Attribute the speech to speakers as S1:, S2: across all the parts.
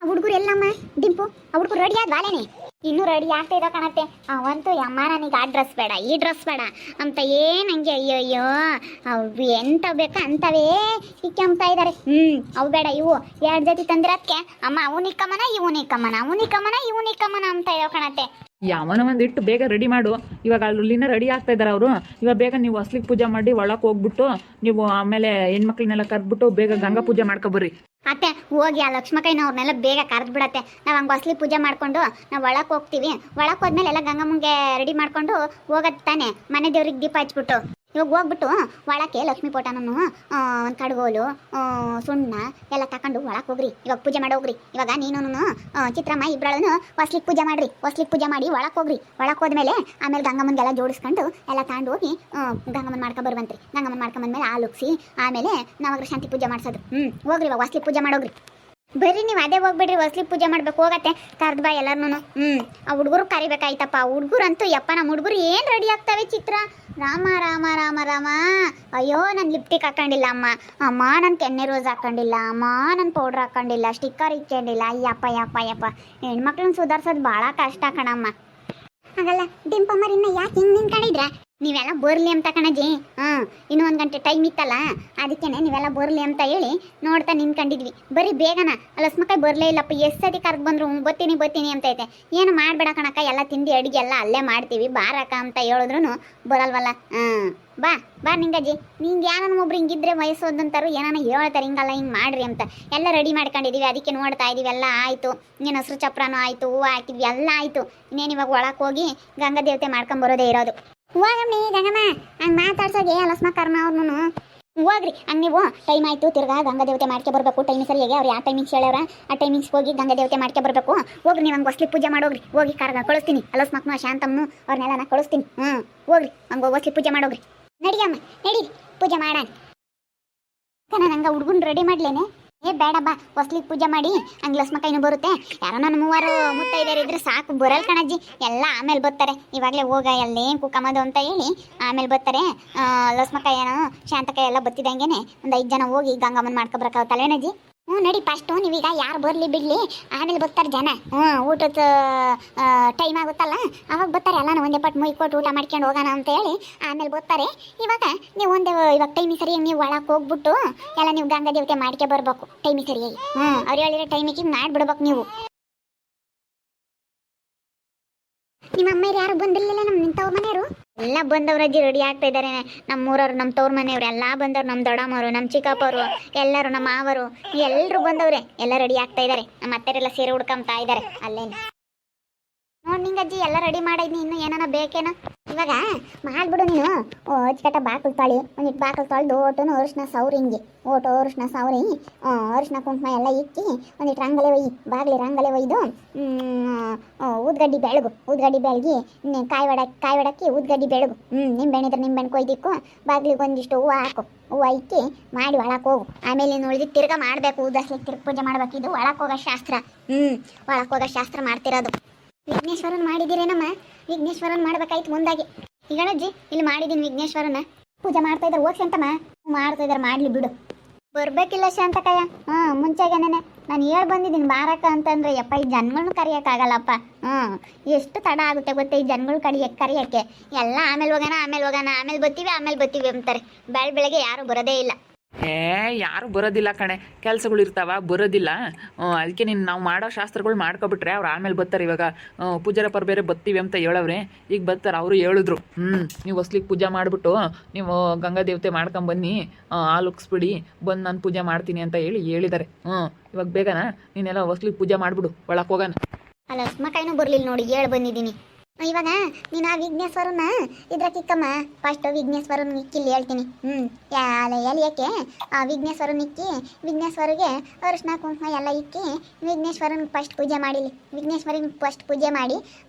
S1: ಹುಡುಗರು ಎಲ್ಲಮ್ಮ ಡಿಂಪು ಆ ಹುಡುಗರು ರೆಡಿ ಆದ್ವಾಲೇನೆ ಇನ್ನೂ ರೆಡಿ ಆಗ್ತಾ ಇದ್ದ ಕಾಣತ್ತೆ. ಅವಂತೂ ಅಮ್ಮ ನನಗೆ ಆ ಡ್ರೆಸ್ ಬೇಡ ಈ ಡ್ರೆಸ್ ಬೇಡ ಅಂತ ಏನಂಗೆ ಅಯ್ಯೋ ಅಯ್ಯೋ ಅವು ಎಂತ ಬೇಕಾ ಅಂತವೇ ಇಕ್ಕೆಂಬ್ತಾ ಇದ್ದಾರೆ. ಅವು ಬೇಡ ಇವು ಎರಡು ಜೊತೆ ತಂದಿರೋದಕ್ಕೆ ಅಮ್ಮ ಅವನಿಕ್ಕಮ್ಮನ ಇವನಿಕ್ಕಮ್ಮನ ಅಂತ ಇರೋ ಕಾಣತ್ತೆ.
S2: ಯಾವನ ಒಂದಿಟ್ಟು ಬೇಗ ರೆಡಿ ಮಾಡು. ಇವಾಗ ಅಲ್ಲಿನ ರೆಡಿ ಆಗ್ತಾ ಇದ್ದಾರೆ ಅವರು. ಇವಾಗ ಬೇಗ ನೀವು ಹೊಸ್ಲಿಗೆ ಪೂಜೆ ಮಾಡಿ ಒಳಕ್ಕೆ ಹೋಗ್ಬಿಟ್ಟು ನೀವು ಆಮೇಲೆ ಹೆಣ್ಮಕ್ಳನ್ನೆಲ್ಲ ಕರೆದ್ಬಿಟ್ಟು ಬೇಗ ಗಂಗಾ ಪೂಜೆ ಮಾಡ್ಕೊಬರ್ರಿ.
S1: ಅತ್ತೆ ಹೋಗಿ ಆ ಲಕ್ಷ್ಮಕ್ಕಯ್ಯನವ್ರನ್ನೆಲ್ಲ ಬೇಗ ಕರೆದು ಬಿಡತ್ತೆ. ನಾವು ಹಂಗೆ ಹೊಸ್ಲಿ ಪೂಜೆ ಮಾಡ್ಕೊಂಡು ನಾವು ಒಳಕ್ಕೆ ಹೋಗ್ತೀವಿ. ಒಳಕ್ಕೆ ಹೋದ್ಮೇಲೆ ಎಲ್ಲ ಗಂಗಮ್ಮಂಗೆ ರೆಡಿ ಮಾಡ್ಕೊಂಡು ಹೋಗತ್ತೆ ತಾನೆ ಮನೆ ದೇವ್ರಿಗೆ ದೀಪ ಹಚ್ಬಿಟ್ಟು. ಇವಾಗ ಹೋಗ್ಬಿಟ್ಟು ಒಳಕ್ಕೆ ಲಕ್ಷ್ಮೀ ಪೋಟನೂ ಒಂದು ಕಡ್ಗೋಲು ಸುಣ್ಣ ಎಲ್ಲ ತಗೊಂಡು ಒಳಕ್ಕೆ ಹೋಗ್ರಿ. ಇವಾಗ ಪೂಜೆ ಮಾಡಿ ಹೋಗ್ರಿ. ಇವಾಗ ನೀನು ಚಿತ್ರಮ್ಮ ಇಬ್ಬರಳೂ ಹೊಸ್ಲಿಗೆ ಪೂಜೆ ಮಾಡಿರಿ. ಹೊಸ್ಲಿಗೆ ಪೂಜೆ ಮಾಡಿ ಒಳಕ್ಕೆ ಹೋಗ್ರಿ. ಒಳಕ್ಕೆ ಹೋದ್ಮೇಲೆ ಆಮೇಲೆ ಗಂಗಮ್ಮನಿಗೆಲ್ಲ ಜೋಡಿಸ್ಕೊಂಡು ಎಲ್ಲ ತಗೊಂಡು ಹೋಗಿ ಗಂಗಮ್ಮನ ಮಾಡ್ಕೊಂಬರ್ವಂತ್ರಿ. ಗಂಗಮ್ಮನ ಮಾಡ್ಕೊಂಬಂದ್ಮೇಲೆ ಹಾಲು ಉಗ್ಸಿ ಆಮೇಲೆ ನಾವಾಗ ಶಾಂತಿ ಪೂಜೆ ಮಾಡ್ಸೋದು. ಹೋಗ್ರಿ ಇವಾಗ ಹೊಸ್ಲಿಗೆ ಪೂಜೆ ಮಾಡೋಗ್ರಿ. ಬರ್ರಿ ನೀವು ಅದೇ ಹೋಗ್ಬಿಡ್ರಿ. ಹೊಸ್ಲಿ ಪೂಜೆ ಮಾಡ್ಬೇಕು ಹೋಗತ್ತೆ ಕರ್ದು ಬಾ ಎಲ್ಲರೂ. ಆ ಹುಡುಗರು ಕರಿಬೇಕಾಯ್ತಪ್ಪ. ಹುಡುಗರಂತೂ ಯಪ್ಪ ನಮ್ಮ ಹುಡುಗರು ಏನು ರೆಡಿ ಆಗ್ತವೆ ಚಿತ್ರ. ರಾಮ ರಾಮ ರಾಮ ರಾಮ. ಅಯ್ಯೋ ನಾನು ಲಿಪ್ಟಿಕ್ ಹಾಕೊಂಡಿಲ್ಲ ಅಮ್ಮ ನಾನು ಕೆನ್ನೆ ರೋಸ್ ಹಾಕೊಂಡಿಲ್ಲ ನಾನು ಪೌಡ್ರ್ ಹಾಕೊಂಡಿಲ್ಲ, ಸ್ಟಿಕ್ಕರ್ ಇಕ್ಕೊಂಡಿಲ್ಲ. ಯಪ್ಪ ಹೆಣ್ಮಕ್ಳನ್ನ ಸುಧಾರ್ಸೋದು ಭಾಳ ಕಷ್ಟ ಕಣಮ್ಮ. ಹಾಗಲ್ಲ ಡಿಂಪಮ್ಮರಿನ್ನ ಯಾಕೆ ಹಿಂಗೆ ನಿಂತ್ಕೊಂಡಿದ್ರ? ನೀವೆಲ್ಲ ಬರ್ಲಿ ಅಂತ ಕಣಜಿ. ಇನ್ನೂ 1 ಗಂಟೆ ಟೈಮ್ ಇತ್ತಲ್ಲ, ಅದಕ್ಕೇನೆ ನೀವೆಲ್ಲ ಬರ್ಲಿ ಅಂತ ಹೇಳಿ ನೋಡ್ತಾ ನಿಂತ್ಕೊಂಡಿದ್ವಿ. ಬರೀ ಬೇಗನ ಲಕ್ಷ್ಮಕ್ಕ ಬರಲೇ ಇಲ್ಲಪ್ಪ. ಎಷ್ಟು ಸತಿ ಕರೆದು ಬಂದ್ರು ಬರ್ತೀನಿ ಅಂತ ಐತೆ. ಏನು ಮಾಡಬೇಡ ಕಣಕ್ಕ, ಎಲ್ಲ ತಿಂಡಿ ಅಡುಗೆ ಎಲ್ಲ ಅಲ್ಲೇ ಮಾಡ್ತೀವಿ ಬಾರಕ್ಕ ಅಂತ ಹೇಳಿದ್ರು ಬರಲ್ವಲ್ಲ. ಬಾ ನಿಂಗಜ್ಜಿ. ನಿಂಗೆ ಯಾರನ್ನ ಒಬ್ರು ಹಿಂಗಿದ್ರೆ ವಯಸ್ಸೋದಂತಾರು ಏನಾನ ಹೇಳ್ತಾರೆ ಹಿಂಗಲ್ಲ ಹಿಂಗೆ ಮಾಡ್ರಿ ಅಂತ. ಎಲ್ಲ ರೆಡಿ ಮಾಡ್ಕೊಂಡಿದ್ದೀವಿ, ಅದಕ್ಕೆ ನೋಡ್ತಾ ಇದ್ದೀವಿ. ಎಲ್ಲ ಆಯಿತು. ಇನ್ನೇನು ಹಸ್ರು ಚಪ್ರನೂ ಆಯಿತು, ಹೂವು ಹಾಕಿದ್ವಿ, ಎಲ್ಲ ಆಯಿತು. ಇನ್ನೇನು ಇವಾಗ ಒಳಕ್ಕೆ ಹೋಗಿ ಗಂಗಾ ದೇವತೆ ಮಾಡ್ಕೊಂಬರೋದೇ ಇರೋದು. ಹೋಗಮ್ಮಿ ಗಂಗಮ್ಮ ಹಂಗೆ ಮಾತಾಡ್ಸೋಗೆ ಲಕ್ಷ್ಮಕ್ಕರ್ನ ಅವ್ರನ್ನು ಹೋಗ್ರಿ. ಹಂಗೆ ನೀವು ಟೈಮ್ ಆಯಿತು ತಿರ್ಗಾ ಗಂಗಾ ದೇವತೆ ಮಾಡ್ಕೆ ಬರಬೇಕು. ಟೈಮ್ ಸರಿಯಾಗಿ ಅವ್ರು ಯಾವ ಟೈಮಿಂಗ್ಸ್ ಹೇಳ್ಯಾರ ಆ ಟೈಮಿಂಗ್ಸ್ ಹೋಗಿ ಗಂಗಾ ದೇವತೆ ಮಾಡ್ಕೆ ಬರಬೇಕು. ಹೋಗ್ರಿ ನೀವು ಹಂಗೆ ಹೊಸ್ಲಿ ಪೂಜೆ ಮಾಡೋಗ್ರಿ. ಹೋಗಿ ಕಳಿಸ್ತೀನಿ ಲಕ್ಷ್ಮಕ್ಕನ ಶಾಂತಮ್ಮನು ಅವ್ರನ್ನೆಲ್ಲ ನಾನು ಕಳಿಸ್ತೀನಿ. ಹೋಗ್ರಿ ಹಂಗೆ ಹೊಸ್ಲಿ ಪೂಜೆ ಮಾಡೋಗ್ರಿ. ನಡಿಯಮ್ಮ ನಡೀರಿ ಪೂಜೆ ಮಾಡೋಣ. ನಂಗೆ ಹುಡುಗನ ರೆಡಿ ಮಾಡ್ಲೇನೆ. ಬೇಡ ಬಾ ಹೊಸ್ಲಿಗೆ ಪೂಜೆ ಮಾಡಿ ಹಂಗೆ ಲಕ್ಷ್ಮಕ್ಕಯ್ಯನೂ ಬರುತ್ತೆ. ಯಾರೋ ನನ್ನ 3 ಮುತ್ತೈದೆಯರು ಇದ್ರೆ ಸಾಕು. ಬರಲ್ ಕಣಜ್ಜಿ, ಎಲ್ಲ ಆಮೇಲೆ ಬರ್ತಾರೆ. ಇವಾಗಲೇ ಹೋಗ ಎಲ್ಲೇನು ಕುಕ್ಕಮ್ಮದು ಅಂತ ಹೇಳಿ ಆಮೇಲೆ ಬರ್ತಾರೆ. ಲಕ್ಷ್ಮಕ್ಕಯ್ಯನೂ ಶಾಂತಕಯ್ಯ ಎಲ್ಲ ಬತ್ತಿದಂಗೆ ಒಂದು 5 ಜನ ಹೋಗಿ ಗಂಗಮ್ಮನ ಮಾಡ್ಕೊಬರಕ್ಕಾಗತ್ತಲ್ವೇನಜ್ಜಿ? ನಡಿ ಫಸ್ಟು ನೀವೀಗ ಯಾರು ಬರಲಿ ಬಿಡಲಿ ಆಮೇಲೆ ಬರ್ತಾರೆ ಜನ. ಊಟದ ಟೈಮ್ ಆಗುತ್ತಲ್ಲ ಅವಾಗ ಬರ್ತಾರೆ. ಎಲ್ಲ ಒಂದೇ ಪಟ್ಟು ಮುಯ್ ಕೊಟ್ಟು ಊಟ ಮಾಡ್ಕೊಂಡು ಹೋಗೋಣ ಅಂತ ಹೇಳಿ ಆಮೇಲೆ ಬರ್ತಾರೆ. ಇವಾಗ ನೀವು ಇವಾಗ ಟೈಮಿಗೆ ಸರಿಯಾಗಿ ನೀವು ಒಳಕ್ಕೆ ಹೋಗ್ಬಿಟ್ಟು ಎಲ್ಲ ನೀವು ಗಂಗಾ ದೇವತೆ ಮಾಡ್ಕೆ ಬರಬೇಕು ಟೈಮಿಗೆ ಸರಿಯಾಗಿ. ಅವ್ರು ಹೇಳಿರೋ ಟೈಮಿಗೆ ಮಾಡಿಬಿಡ್ಬೇಕು ನೀವು. ನಿಮ್ಮ ಅಮ್ಮಾರು ಯಾರು ಬಂದಿರಲಿಲ್ಲ? ನಮ್ಮ ನಿಂತವ್ರ ಮನೆಯವರು ಎಲ್ಲ ಬಂದವ್ರಜ್ಜಿ ರೆಡಿ ಆಗ್ತಾ ಇದ್ದಾರೆ. ನಮ್ಮೂರವ್ರು, ನಮ್ಮ ತವ್ರ ಮನೆಯವ್ರು ಎಲ್ಲ ಬಂದವ್ರು. ನಮ್ಮ ದೊಡ್ಡಮ್ಮವರು, ನಮ್ಮ ಚಿಕ್ಕಪ್ಪವರು ಎಲ್ಲರೂ, ನಮ್ಮ ಮಾವರು ಎಲ್ಲರೂ ಬಂದವ್ರೆ. ಎಲ್ಲ ರೆಡಿ ಆಗ್ತಾ ಇದ್ದಾರೆ. ನಮ್ಮ ಅತ್ತೆರೆಲ್ಲ ಸೀರೆ ಹುಡ್ಕೊಂತಾ ಇದ್ದಾರೆ ಅಲ್ಲೇನು. ನೋಡಿ ನಿಂಗಜ್ಜಿ ಎಲ್ಲ ರೆಡಿ ಮಾಡಿದ್ನಿ. ಇನ್ನು ಏನಾನ ಬೇಕೇನೋ? ಇವಾಗ ಮಾಡ್ಬಿಡು ನೀನು. ಅಚ್ಚಕಟ್ಟ ಬಾಕಲು ತಾಳಿ ಒಂದಿಟ್ಟು ಬಾಕಲು ತಾಳ್ದು ಓಟನು ಅರಿಶಿನ ಸೌರಿ ಹಿಂಗೆ ಅರಿಶಿನ ಸೌರಿ ಅರಿಶಿನ ಕುಂಕುಮ ಎಲ್ಲ ಇಕ್ಕಿ ಒಂದಿಟ್ಟು ರಂಗಲೆ ಒಯ್ಯಿ. ಬಾಗಿಲಿ ರಂಗಲೆ ಒಯ್ದು ಊದ್ಗಡ್ಡಿ ಬೆಳಗಿ ಕಾಯಿ ಒಡಕ್ಕಿ ಊದ್ಗಡ್ಡಿ ಬೆಳಗು. ನಿಂಬೆಣ್ಣೆ ಇದ್ರೆ ನಿಂಬೆಣ್ಣೆ ಕೊಯ್ದಿಕ್ಕು. ಬಾಗಿಲಿಗೆ ಒಂದಿಷ್ಟು ಹೂವು ಹಾಕು. ಹೂವು ಇಕ್ಕಿ ಮಾಡಿ ಒಳಕ್ಕೆ ಹೋಗು. ಆಮೇಲೆ ಇನ್ನು ಉಳಿದು ತಿರ್ಗಾ ಮಾಡಬೇಕು. ಉದಾಸಲಿಗೆ ತಿರ್ಗಿ ಪೂಜೆ ಮಾಡ್ಬೇಕು. ಇದು ಒಳಕ್ಕೆ ಹೋಗೋ ಶಾಸ್ತ್ರ. ಒಳಕ್ಕೆ ಹೋಗೋ ಶಾಸ್ತ್ರ ಮಾಡ್ತಿರೋದು. ವಿಘ್ನೇಶ್ವರನ್ ಮಾಡಿದ್ದೀರೇನಮ್ಮ? ವಿಘ್ನೇಶ್ವರನ್ ಮಾಡ್ಬೇಕಾಯ್ತು ಮುಂದಾಗಿ. ಈಗ ಅಜ್ಜಿ ಇಲ್ಲಿ ಮಾಡಿದ್ದೀನಿ ವಿಘ್ನೇಶ್ವರನ ಪೂಜೆ ಮಾಡ್ತಾ ಇದ್ದಾರೆ. ಹೋಗಿ ಶಾಂತಮ್ಮ ಮಾಡ್ತಾ ಇದ್ದಾರೆ, ಮಾಡ್ಲಿ ಬಿಡು. ಬರ್ಬೇಕಿಲ್ಲ ಶಾಂತಕಯ್ಯ? ಮುಂಚೆಗೇನೆ ನಾನು ಹೇಳಿ ಬಂದಿದ್ದೀನಿ ಬಾರಕ ಅಂತಂದ್ರೆ ಯಪ್ಪ ಈ ಜನಗಳನ್ನ ಕರಿಯೋಕ್ಕಾಗಲ್ಲಪ್ಪ. ಎಷ್ಟು ತಡ ಆಗುತ್ತೆ ಗೊತ್ತೇ ಈ ಜನಗಳು ಕರಿಯೋಕ್ಕೆ. ಎಲ್ಲ ಆಮೇಲೆ ಹೋಗೋಣ ಆಮೇಲೆ ಬರ್ತೀವಿ ಅಂತಾರೆ. ಬೆಳಗ್ಗೆ ಯಾರು ಬರೋದೇ ಇಲ್ಲ.
S2: ಯಾರು ಬರೋದಿಲ್ಲ ಕಣೆ, ಕೆಲಸಗಳು ಇರ್ತಾವ, ಬರೋದಿಲ್ಲ. ಅದಕ್ಕೆ ನಾವು ಮಾಡೋ ಶಾಸ್ತ್ರಗಳು ಮಾಡ್ಕೊಬಿಟ್ರೆ ಅವ್ರು ಆಮೇಲೆ ಬರ್ತಾರೆ. ಇವಾಗ ಪೂಜಾರಪ್ಪರು ಬೇರೆ ಬರ್ತೀವಿ ಅಂತ ಹೇಳವ್ರೆ. ಈಗ ಬರ್ತಾರೆ. ಅವರು ಹೇಳಿದ್ರು ನೀವು ಹೊಸ್ಲಿಗೆ ಪೂಜೆ ಮಾಡಿಬಿಟ್ಟು ನೀವು ಗಂಗಾ ದೇವತೆ ಮಾಡ್ಕೊಂಬನ್ನಿ, ಹಾಲು ಉಕ್ಸ್ಬಿಡಿ, ಬಂದು ನಾನು ಪೂಜೆ ಮಾಡ್ತೀನಿ ಅಂತ ಹೇಳಿದ್ದಾರೆ. ಇವಾಗ ಬೇಗನ ನೀನೆಲ್ಲ ಹೊಸ್ಲಿಗೆ ಪೂಜೆ ಮಾಡಿಬಿಡು, ಒಳಕ್ಕೆ ಹೋಗೋಣ.
S1: ಅಲ್ಲ ಲಕ್ಷ್ಮಕ್ಕಯ್ಯನೂ ಬರಲಿಲ್ಲ ನೋಡಿ, ಹೇಳಿ ಬಂದಿದ್ದೀನಿ. ಇವಾಗ ನೀನು ಆ ವಿಘ್ನೇಶ್ವರನ ಇದ್ರಕ್ಕಿಕ್ಕಮ್ಮ. ಫಸ್ಟ್ ವಿಘ್ನೇಶ್ವರನ ಇಕ್ಕಿಲ್ಲಿ ಹೇಳ್ತೀನಿ. ಎಲಿಯಕ್ಕೆ ಆ ವಿಘ್ನೇಶ್ವರನ ಇಕ್ಕಿ ವಿಘ್ನೇಶ್ವರಿಗೆ ಅರಿಶಿನ ಕುಂಕುಮ ಎಲ್ಲ ಇಕ್ಕಿ ವಿಘ್ನೇಶ್ವರನಿಗೆ ಫಸ್ಟ್ ಪೂಜೆ ಮಾಡಿಲಿ. ವಿಘ್ನೇಶ್ವರನಿಗೆ ಫಸ್ಟ್ ಪೂಜೆ ಮಾಡಿ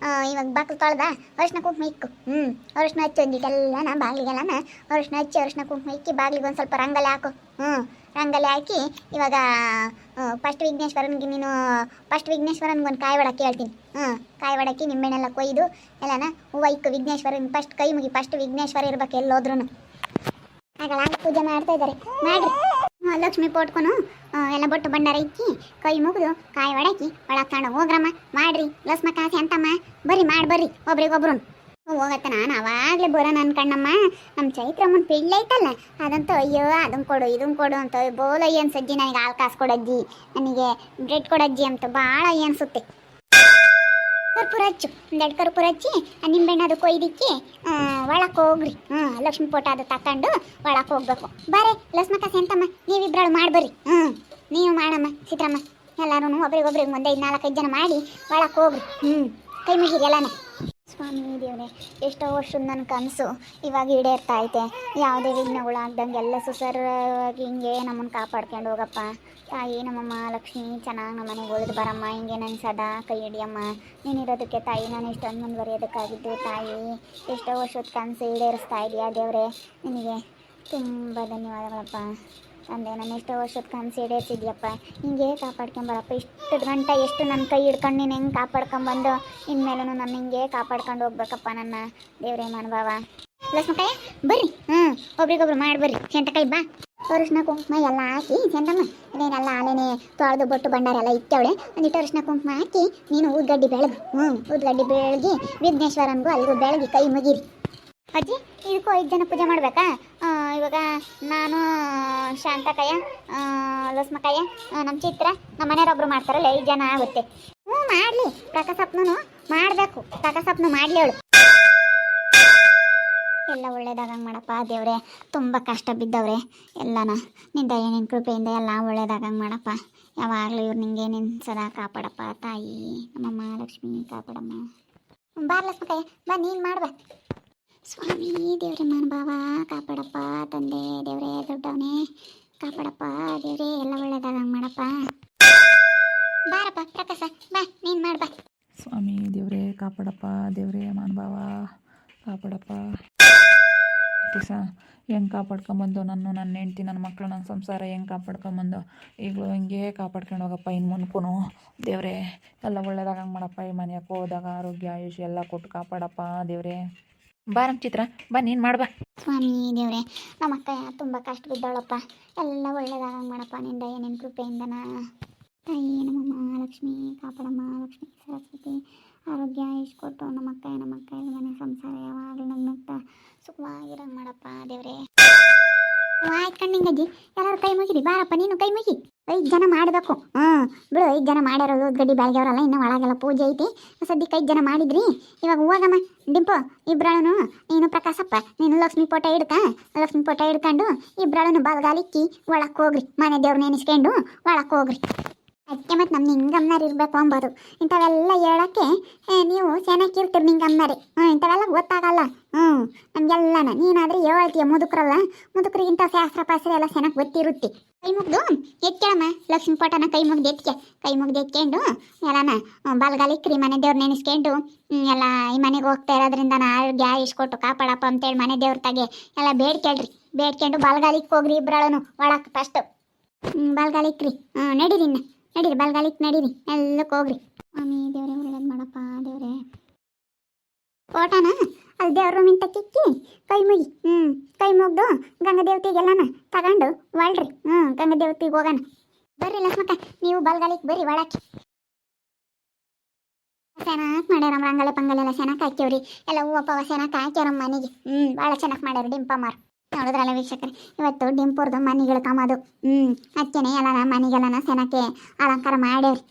S1: ಇವಾಗ ಬಾಕ್ಲು ತೊಳ್ದ ಅರಿಶಿನ ಕುಂಕುಮ ಇಕ್ಕು. ಅರಿಶಿನ ಹಚ್ಚಿ ಒಂದಿಟ್ಟೆಲ್ಲನ ಬಾಗಿಲಿಗೆಲ್ಲನ ಅರಿಶಿನ ಹಚ್ಚಿ ಅರಿಶಿನ ಕುಂಕುಮ ಇಕ್ಕಿ ಬಾಗಿಲಿಗೆ ಒಂದು ಸ್ವಲ್ಪ ರಂಗೋಲಿ ಹಾಕು. ರಂಗೋಲಿ ಹಾಕಿ ಇವಾಗ ಫಸ್ಟ್ ವಿಘ್ನೇಶ್ವರನಿಗೆ ಒಂದು ಕಾಯಿ ಒಡಕ್ಕೆ ಹೇಳ್ತೀನಿ. ಕಾಯಿ ಒಡಕ್ಕಿ ನಿಂಬೆಣ್ಣೆಲ್ಲ ಕೊಯ್ದು ಎಲ್ಲನ ಹೂವು ಇಕ್ಕು. ವಿಘ್ನೇಶ್ವರನ ಫಸ್ಟ್ ಕೈ ಮುಗಿ. ಫಸ್ಟ್ ವಿಘ್ನೇಶ್ವರ ಇರ್ಬೇಕು ಎಲ್ಲೋದ್ರೂ. ಆಗ ಪೂಜೆ ಮಾಡ್ತಾ ಇದ್ದಾರೆ. ಮಾಡ್ರಿ ಲಕ್ಷ್ಮಿ ಪೋಟ್ಕೊನು ಎಲ್ಲ ಬೊಟ್ಟು ಬಂಡಾರ ಇಕ್ಕಿ ಕೈ ಮುಗಿದು ಕಾಯಿ ಒಡಕಿ ಒಳಗೆ ತಗೊಂಡು ಹೋಗ್ರಮ್ಮ ಮಾಡ್ರಿ ಲಸ್ಮ ಕಾಸೆ ಅಂತಮ್ಮ ಬರ್ರಿ ಮಾಡಿ ಬರ್ರಿ ಒಬ್ರಿಗೊಬ್ರು ಹೋಗತ್ತ ನಾನು ಅವಾಗಲೇ ಬರೋಣ ಅನ್ಕಣ್ಣಮ್ಮ ನಮ್ಮ ಚೈತ್ರಮ್ಮನ ಪೆಳ್ಳಿ ಐತಲ್ಲ ಅದಂತೂ ಅಯ್ಯೋ ಅದನ್ನ ಕೊಡು ಇದನ್ನ ಕೊಡು ಅಂತ ಬೋಲಯ್ಯ ಅನ್ಸಜ್ಜಿ ನನಗೆ ಹಾಲು ಕಾಸು ಕೊಡಜ್ಜಿ ನನಗೆ ಬ್ರೆಡ್ ಕೊಡಜ್ಜಿ ಅಂತ ಭಾಳ ಅನ್ಸುತ್ತೆ ಕರ್ಪೂರ ಹಚ್ಚು ಒಂದೆರಡು ಕರ್ಪೂರ ಹಚ್ಚಿ ನಿಂಬೆಣ್ಣೆ ಅದು ಕೊಯ್ದಿಕ್ಕಿ ಒಳಕ್ಕೆ ಹೋಗ್ರಿ ಲಕ್ಷ್ಮಿ ಪೋಟ ಅದು ತಕೊಂಡು ಒಳಕ್ಕೆ ಹೋಗ್ಬೇಕು ಬರ್ರಿ ಲಕ್ಷ್ಮ ಕಾಸೆ ಅಂತಮ್ಮ ನೀವಿಬ್ರಾಳು ಮಾಡ್ಬರ್ರಿ ನೀವು ಮಾಡಮ್ಮ ಚಿತ್ರಮ್ಮ ಎಲ್ಲರೂ ಒಬ್ರಿಗೊಬ್ರಿಗೆ ಮುಂದೆ 4-5 ಜನ ಮಾಡಿ ಒಳಕ್ಕೆ ಹೋಗ್ರಿ ಕೈ ಮುಗಿರಿ ಎಲ್ಲಾನ ಸ್ವಾಮಿ ದೇವ್ರೆ ಎಷ್ಟೋ ವರ್ಷದ ನನ್ನ ಕನಸು ಇವಾಗ ಈಡೇರ್ತಾ ಐತೆ ಯಾವುದೇ ವಿಘ್ನಗಳಾಗ್ದಂಗೆ ಎಲ್ಲ ಸುಸರವಾಗಿ ಹಿಂಗೆ ನಮ್ಮನ್ನು ಕಾಪಾಡ್ಕೊಂಡು ಹೋಗಪ್ಪ ತಾಯಿ ನಮ್ಮಮ್ಮ ಲಕ್ಷ್ಮಿ ಚೆನ್ನಾಗಿ ನಮ್ಮ ಮನೆಗೆ ಉಳಿದು ಬರಮ್ಮ ಹಿಂಗೆ ನನ್ನ ಸದಾ ಕೈ ಹಿಡಿಯಮ್ಮ ನೀನಿರೋದಕ್ಕೆ ತಾಯಿ ನಾನು ಇಷ್ಟೊಂದು ಮುಂದುವರಿಯೋದಕ್ಕಾಗಿದ್ದು ತಾಯಿ ಎಷ್ಟೋ ವರ್ಷದ ಕನಸು ಈಡೇರಿಸ್ತಾ ಇದೆಯಾ ದೇವ್ರೆ ನಿನಗೆ ತುಂಬ ಧನ್ಯವಾದಗಳಪ್ಪ ತಂದೆ ನಾನು ಎಷ್ಟೋ ವರ್ಷದ ಕನಸು ಈಡೇರಿಸಿದ್ಯಪ್ಪ ಹಿಂಗೆ ಕಾಪಾಡ್ಕೊಂಬರಪ್ಪ ಇಷ್ಟು ಗಂಟೆ ಎಷ್ಟು ನನ್ನ ಕೈ ಹಿಡ್ಕೊಂಡು ನೀನು ಹೆಂಗೆ ಕಾಪಾಡ್ಕೊಂಬಂದು ಇನ್ಮೇಲೂ ನನ್ನ ಹಿಂಗೆ ಕಾಪಾಡ್ಕೊಂಡು ಹೋಗ್ಬೇಕಪ್ಪ ನನ್ನ ದೇವ್ರೇ ಮನಭಾವ ಲಕ್ಷ್ಮಕಾಯ ಬರ್ರಿ ಒಬ್ರಿಗೊಬ್ರು ಮಾಡಿ ಬರ್ರಿ ಸೆಂಟಕಾಯಿ ಬಾ ಅರಿಶಿನ ಕುಂಕುಮ ಎಲ್ಲ ಹಾಕಿ ಚಂದಮ್ಮ ಅದೇನೆಲ್ಲ ಆಲೇನೆ ತೊಳೆದು ಬೊಟ್ಟು ಬಂಡಾರ ಎಲ್ಲ ಇಟ್ಟವಳೆ ಒಂದಿಟ್ಟು ಅರಿಶಿನ ಕುಂಕುಮ ಹಾಕಿ ನೀನು ಊದ್ಗಡ್ಡಿ ಬೆಳಗು ಊದ್ಗಡ್ಡಿ ಬೆಳಗಿ ವಿಘ್ನೇಶ್ವರನಿಗೂ ಅಲ್ಲಿಗೂ ಬೆಳಗಿ ಕೈ ಮುಗಿರಿ ಅಜ್ಜಿ ಇದಕ್ಕೂ 5 ಜನ ಪೂಜೆ ಮಾಡಬೇಕಾ ಇವಾಗ ನಾನು ಶಾಂತಕಾಯ ಲಸ್ಮಕಾಯ ನಮ್ಮ ಚಿತ್ರ ನಮ್ಮ ಮನೆಯವ್ರೊಬ್ರು ಮಾಡ್ತಾರಲ್ಲ 5 ಜನ ಆಗುತ್ತೆ ಮಾಡಲಿ ಪ್ರಕಾಶಪ್ಪನೂ ಮಾಡಬೇಕು ಪ್ರಕಾಶಪ್ಪನು ಮಾಡಲಿ ಅವಳು ಎಲ್ಲ ಒಳ್ಳೇದಾಗಂಗೆ ಮಾಡಪ್ಪ ದೇವ್ರೆ ತುಂಬ ಕಷ್ಟ ಬಿದ್ದವ್ರೆ ಎಲ್ಲನ ನಿನ್ನ ದಯೆ ನಿನ್ನ ಕೃಪೆಯಿಂದ ಎಲ್ಲ ಒಳ್ಳೇದಾಗಂಗೆ ಮಾಡಪ್ಪ ಯಾವಾಗಲೂ ಇವ್ರು ನಿಂಗೆ ನಿನ್ನ ಸದಾ ಕಾಪಾಡಪ್ಪ ತಾಯಿ ನಮ್ಮಮ್ಮ ಲಕ್ಷ್ಮಿ ಕಾಪಾಡಮ್ಮ ಬಾರ್ ಲಕ್ಷ್ಮಕಾಯ ಬಾ ನೀನು ಮಾಡ್ಬಾ ಸ್ವಾಮಿ ದೇವ್ರೆ ಮನಭಾವ ಕಾಪಾಡಪ್ಪ ತಂದೆ ದೇವ್ರೆ ದೊಡ್ಡವನೇ ಕಾಪಾಡಪ್ಪ ದೇವ್ರೆ ಎಲ್ಲ ಒಳ್ಳೇದಾಗಂಗೆ ಮಾಡಪ್ಪ ಬಾರಪ್ಪ ಪ್ರಕಾಶ ಬಾ ನೀನು ಮಾಡ್ಬಾ
S2: ಸ್ವಾಮಿ ದೇವ್ರೇ ಕಾಪಾಡಪ್ಪ ದೇವ್ರೇ ಮನಭಾವ ಕಾಪಾಡಪ್ಪ ದಿವಸ ಹೆಂಗೆ ಕಾಪಾಡ್ಕೊಂಬಂದು ನನ್ನ ಹೆಂಡ್ತಿ ನನ್ನ ಮಕ್ಕಳು ನನ್ನ ಸಂಸಾರ ಹೆಂಗೆ ಕಾಪಾಡ್ಕೊಂಬಂದು ಈಗಲೂ ಹಿಂಗೆ ಕಾಪಾಡ್ಕೊಂಡು ಹೋಗಪ್ಪ ಇನ್ನು ಮುನ್ಕೂ ದೇವ್ರೆ ಎಲ್ಲ ಒಳ್ಳೇದಾಗಂಗೆ ಮಾಡಪ್ಪ ಈ ಮನೆಯಕ್ಕೆ ಹೋದಾಗ ಆರೋಗ್ಯ ಆಯುಷ್ ಎಲ್ಲ ಕೊಟ್ಟು ಕಾಪಾಡಪ್ಪ ದೇವ್ರೆ ಬಾ ನಮ್ಮ ಚಿತ್ರ ಬಾ ನೀನು ಮಾಡ್ಬಾ
S1: ಸ್ವಾಮಿ ದೇವ್ರೆ ನಮ್ಮ ಅಕ್ಕ ತುಂಬ ಕಷ್ಟ ಬಿದ್ದವಳಪ್ಪ ಎಲ್ಲ ಒಳ್ಳೇದಾಗಂಗೆ ಮಾಡಪ್ಪ ನಿನ್ನ ದಯೆ ನಿನ್ನ ಕೃಪೆಯಿಂದನ ತಾಯಿ ನಮ್ಮಮ್ಮ ಲಕ್ಷ್ಮಿ ಕಾಪಾಡಮ್ಮ ಲಕ್ಷ್ಮಿ ಸರಸ್ವತಿ ಆರೋಗ್ಯ ಇಸ್ಕೊಟ್ಟು ನಮ್ಮ ಅಕ್ಕ ಮನೆ ಸಂಸಾರ ಯಾವಾಗಲೂ ನಗ್ನಗ್ತಾ ಸುಖವಾಗಿರಂಗೆ ಮಾಡಪ್ಪ ದೇವ್ರೆ ಆಯ್ತು ಕಣ್ಣಿಂಗಜ್ಜಿ ಎಲ್ಲರೂ ಕೈ ಮುಗಿರಿ ಬಾರಪ್ಪ ನೀನು ಕೈ ಮುಗಿ 5 ಜನ ಮಾಡಬೇಕು ಬಿಡು 5 ಜನ ಮಾಡ್ಯಾರೋದು ಗಡ್ಡಿ ಬೆಳಗ್ಯವ್ರಲ್ಲ ಇನ್ನೂ ಒಳಗೆಲ್ಲ ಪೂಜೆ ಐತಿ ಸದ್ಯಕ್ಕೆ 5 ಜನ ಮಾಡಿದ್ರಿ ಇವಾಗ ಹೋಗಮ್ಮ ಡಿಂಪು ಇಬ್ರಾಳನು ನೀನು ಪ್ರಕಾಶಪ್ಪ ನೀನು ಲಕ್ಷ್ಮಿ ಫೋಟೋ ಹಿಡ್ಕೊಂಡು ಇಬ್ರಾಳನು ಬಲಗಾಲಿಕ್ಕಿ ಒಳಕ್ಕೆ ಹೋಗ್ರಿ ಮನೆ ದೇವ್ರು ನೆನೆಸ್ಕೊಂಡು ಒಳಕ್ಕೆ ಹೋಗ್ರಿ ಅದಕ್ಕೆ ಮತ್ತು ನಮ್ಮ ನಿಂಗಮ್ಮನಾರು ಇರಬೇಕು ಅಂಬೋದು ಇಂಥವೆಲ್ಲ ಹೇಳೋಕ್ಕೆ ನೀವು ಚೆನ್ನಾಗಿರ್ತೀರಿ ನಿಂಗಮ್ಮನಾರಿ ಇಂಥವೆಲ್ಲ ಗೊತ್ತಾಗಲ್ಲ ನಮಗೆಲ್ಲನ ನೀನಾದರೆ ಹೇಳ್ತೀಯ ಮುದುಕರಿಗಿಂತ ಶಾಸ್ತ್ರ ಎಲ್ಲ ಚೆನ್ನಾಗಿ ಗೊತ್ತಿರುತ್ತೆ ಕೈ ಮುಗ್ದು ಎತ್ಕೇಳಮ್ಮ ಲಕ್ಷ್ಮಿ ಪೋಟನ ಕೈ ಮುಗ್ದು ಎತ್ಕೊಂಡು ಎಲ್ಲನ ಬಲಗಾಲಿಕ್ರಿ ಮನೆ ದೇವ್ರು ನೆನೆಸ್ಕೊಂಡು ಎಲ್ಲ ಈ ಮನೆಗೆ ಹೋಗ್ತಾ ಇರೋದ್ರಿಂದ ಆರೋಗ್ಯ ಇಸ್ಕೊಟ್ಟು ಕಾಪಾಡಪ್ಪ ಅಂತೇಳಿ ಮನೆ ದೇವ್ರ ತಾಗೆ ಎಲ್ಲ ಬೇಡ್ಕೊಂಡು ಬಲಗಾಲಿಕ್ಕೆ ಹೋಗ್ರಿ ಇಬ್ರಾಳನು ಒಳಕ್ಕೆ ಫಸ್ಟ್ ಬಲಗಾಲಿಕ್ರಿ ನಡೀರಿ ಬಲಗಾಲಿಕ್ ನಡೀರಿ ಎಲ್ಲಕ್ಕೆ ಹೋಗ್ರಿ ಸ್ವಾಮಿ ದೇವ್ರೆ ಒಳ್ಳೇದು ಮಾಡಪ್ಪ ದೇವ್ರೆ ಓಟನ ಅಲ್ಲಿ ದೇವ್ರ ರೂಮಿಂದ ಕಿಕ್ಕಿ ಕೈ ಮುಗ್ದು ಗಂಗಾ ದೇವತೆಗೆಲ್ಲನ ತಗೊಂಡು ಒಳ್ರಿ ಗಂಗಾ ದೇವತೆಗೆ ಹೋಗೋಣ ಬರ್ರಿ ಲಕ್ಷ್ಮಕ್ಕ ನೀವು ಬಲಗಾಲಿಕ್ ಬರ್ರಿ ಒಳಕ್ಕೆ ಚೆನ್ನಾಗಿ ಮಾಡ್ಯಾರಮ್ಮ ರಂಗಲೆ ಪಂಗಲೆಲ್ಲ ಚೆನ್ನಾಗಿ ಹಾಕ್ಯವ್ರಿ ಎಲ್ಲ ಹೂವು ಪವ ಚೆನ್ನಾಗಿ ಹಾಕ್ಯಾರಮ್ಮ ಮನೆಗೆ ಭಾಳ ಚೆನ್ನಾಗಿ ಮಾಡ್ಯಾರ ಡಿಂಪಮ್ಮಾರು ನೋಡಿದ್ರಲ್ಲ ವೀಕ್ಷಕರೇ ಇವತ್ತು ಡಿಂಪುರ್ದು ಮನೆಗೆ ಇಳ್ಕೊಂಬೋದು ಅದಕ್ಕೇನೆ ಎಲ್ಲ ಮನೆಗೆಲ್ಲನ ಸೆನಕ್ಕೆ ಅಲಂಕಾರ ಮಾಡ್ಯಾವ್ರಿ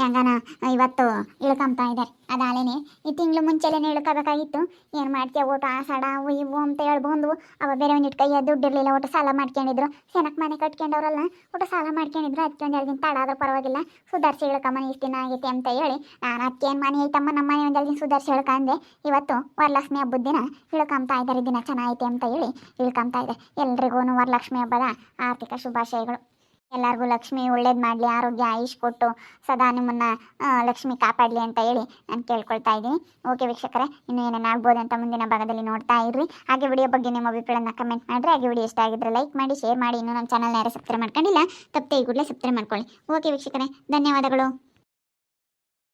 S1: ಹೆಂಗನ ಇವತ್ತು ಇಳ್ಕೊಂತಾ ಇದ್ದಾರೆ ಅದಾಲೇನೆ ಈ ತಿಂಗಳು ಮುಂಚೆಲೇನೆ ಇಳ್ಕೋಬೇಕಾಗಿತ್ತು ಏನು ಮಾಡ್ತೀಯ ಓಟು ಆಸಾಡ ಅವು ಇವು ಅಂತ ಹೇಳ್ಬಂದು ಅವ ಬೇರೆ ಒಂದಿಟ್ಟು ಕೈಯ ದುಡ್ಡು ಇರಲಿಲ್ಲ ಒಟ್ಟು ಸಾಲ ಮಾಡ್ಕೊಂಡಿದ್ರು ಸೆನಕ್ಕೆ ಮನೆ ಕಟ್ಕೊಂಡವ್ರಲ್ಲ ಒಟ್ಟು ಸಾಲ ಮಾಡ್ಕೊಂಡಿದ್ರು ಅದಕ್ಕೆ ಒಂದು 2 ದಿನ ತಡ ಆದ್ರೂ ಪರವಾಗಿಲ್ಲ ಸುಧಾರಿಸಿ ಇಳ್ಕೊಂಬನಿ ಇಷ್ಟು ದಿನ ಆಗೈತೆ ಅಂತ ಹೇಳಿ ನಾನು ಅದಕ್ಕೇನು ಮನೆ ಐತಮ್ಮ ನಮ್ಮ ಮನೆ ಒಂದು 2 ದಿನ ಸುಧಾರಿಸಿ ಇಳ್ಕೊಂಡೆ ಇವತ್ತು ವರಲಕ್ಷ್ಮಿ ಹಬ್ಬದ ದಿನ ಇಳ್ಕೊಂತಾ ಇದ್ದಾರೆ ದಿನ ಚೆನ್ನಾಗೈತೆ ಅಂತ ಹೇಳಿ ಇಳ್ಕೊಂತಾ ಇದೆ ಎಲ್ರಿಗೂ ವರಲಕ್ಷ್ಮಿ ಹಬ್ಬದ ಆರ್ಥಿಕ ಶುಭಾಶಯಗಳು ಎಲ್ಲರಿಗೂ ಲಕ್ಷ್ಮಿ ಒಳ್ಳೇದು ಮಾಡಲಿ ಆರೋಗ್ಯ ಆಯುಷ್ ಕೊಟ್ಟು ಸದಾ ನಿಮ್ಮನ್ನು ಲಕ್ಷ್ಮಿ ಕಾಪಾಡಲಿ ಅಂತ ಹೇಳಿ ನಾನು ಕೇಳ್ಕೊಳ್ತಾ ಇದ್ದೀನಿ ಓಕೆ ವೀಕ್ಷಕರೇ ಇನ್ನು ಏನೇನು ಆಗ್ಬೋದು ಅಂತ ಮುಂದಿನ ಭಾಗದಲ್ಲಿ ನೋಡ್ತಾ ಇರ್ರಿ ಹಾಗೆ ವಿಡಿಯೋ ಬಗ್ಗೆ ನಿಮ್ಮ ಅಭಿಪ್ರಾಯನ ಕಮೆಂಟ್ ಮಾಡಿರಿ ಹಾಗೆ ವಿಡಿಯೋ ಇಷ್ಟ ಆಗಿದ್ರೆ ಲೈಕ್ ಮಾಡಿ ಶೇರ್ ಮಾಡಿ ಇನ್ನೂ ನಮ್ಮ ಚಾನಲ್ನ ಯಾರು ಸಬ್ಸ್ಕ್ರೈಬ್ ಮಾಡ್ಕೊಂಡಿಲ್ಲ ತಪ್ಪದೆ ಈ ಕೂಡಲೇ ಸಬ್ಸ್ಕ್ರೈಬ್ ಮಾಡ್ಕೊಳ್ಳಿ ಓಕೆ ವೀಕ್ಷಕರೇ ಧನ್ಯವಾದಗಳು